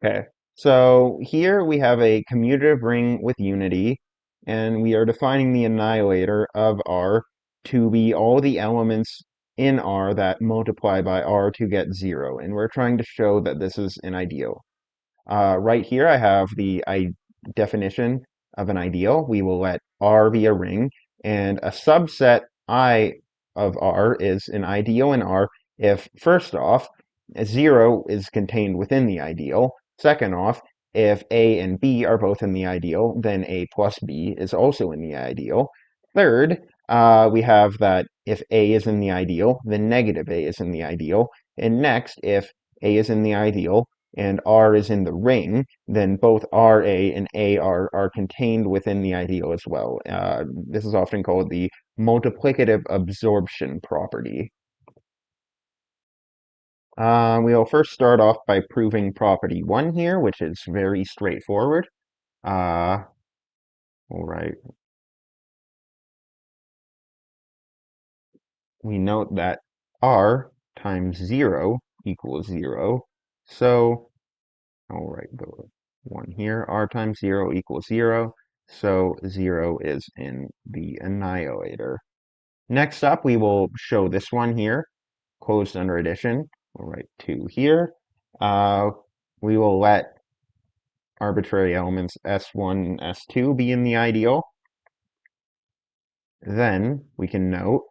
Okay, so here we have a commutative ring with unity, and we are defining the annihilator of R to be all the elements in R that multiply by R to get 0, and we're trying to show that this is an ideal. Right here I have the definition of an ideal. We will let R be a ring, and a subset I of R is an ideal in R if, first off, 0 is contained within the ideal. Second off, if A and B are both in the ideal, then A plus B is also in the ideal. Third, we have that if A is in the ideal, then negative A is in the ideal. And next, if A is in the ideal, and R is in the ring, then both RA and AR are contained within the ideal as well. This is often called the multiplicative absorption property. We'll first start off by proving property 1 here, which is very straightforward. Uh, all right, we note that R times 0 equals 0. So all right, the 1 here, R times 0 equals 0, so 0 is in the annihilator. Next up, we will show this one here, closed under addition. We'll write 2 here. Uh, we will let arbitrary elements S1 and S2 be in the ideal. Then we can note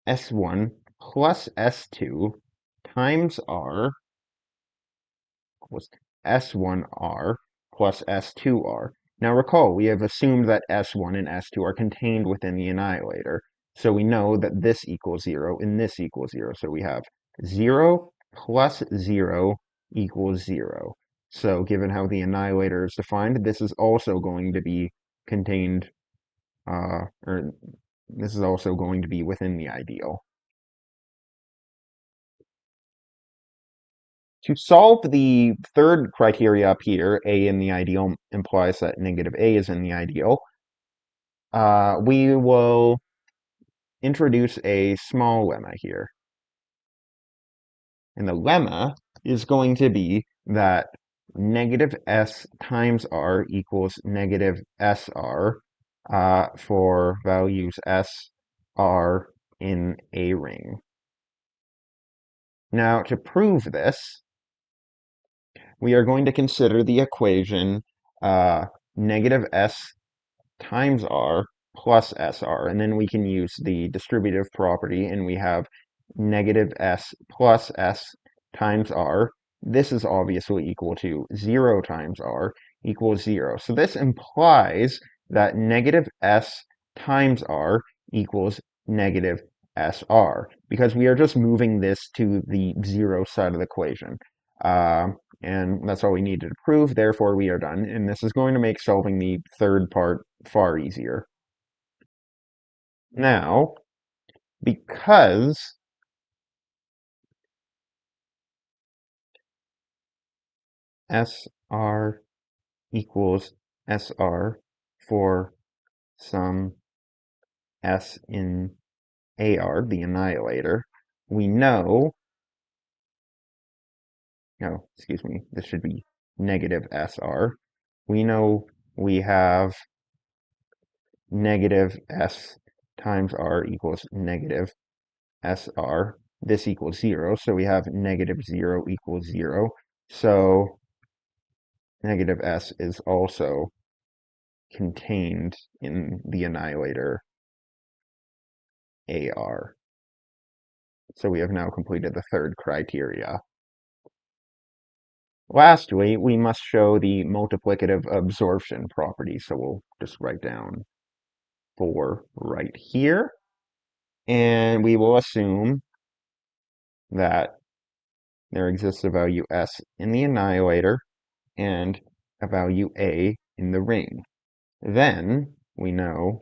S1 plus S2 times R equals S1R plus S2R. Now recall, we have assumed that S1 and S2 are contained within the annihilator. So we know that this equals 0 and this equals 0. So we have 0 plus 0 equals 0. So given how the annihilator is defined, this is also going to be contained, or this is also going to be within the ideal. To solve the third criteria up here, A in the ideal implies that negative A is in the ideal, we will introduce a small lemma here. And the lemma is going to be that negative S times R equals negative SR for values S, R in a ring. Now, to prove this, we are going to consider the equation negative S times R plus SR, and then we can use the distributive property, and we have negative S plus S times R. This is obviously equal to 0 times R equals 0. So this implies that negative S times R equals negative SR, because we are just moving this to the 0 side of the equation. And that's all we needed to prove, therefore we are done. And this is going to make solving the third part far easier. Now, because SR equals SR for some S in AR, the annihilator, we know, no, excuse me, this should be negative SR. We know we have negative S times R equals negative SR. This equals 0, so we have negative 0 equals 0. So negative S is also contained in the annihilator AR. So we have now completed the third criteria. Lastly, we must show the multiplicative absorption property. So we'll just write down 4 right here. And we will assume that there exists a value S in the annihilator and a value A in the ring. Then we know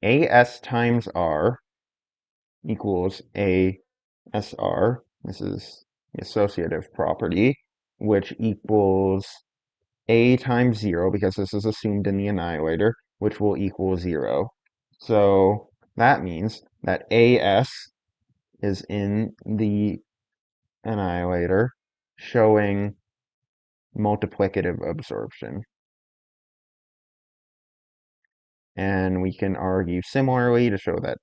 AS times R equals ASR. This is the associative property, which equals A times 0, because this is assumed in the annihilator, which will equal 0. So that means that AS is in the annihilator showing multiplicative absorption. And we can argue similarly to show that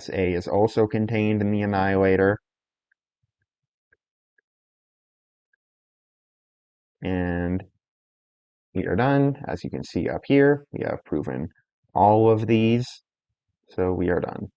SA is also contained in the annihilator. And we are done. As you can see up here, we have proven all of these. So we are done.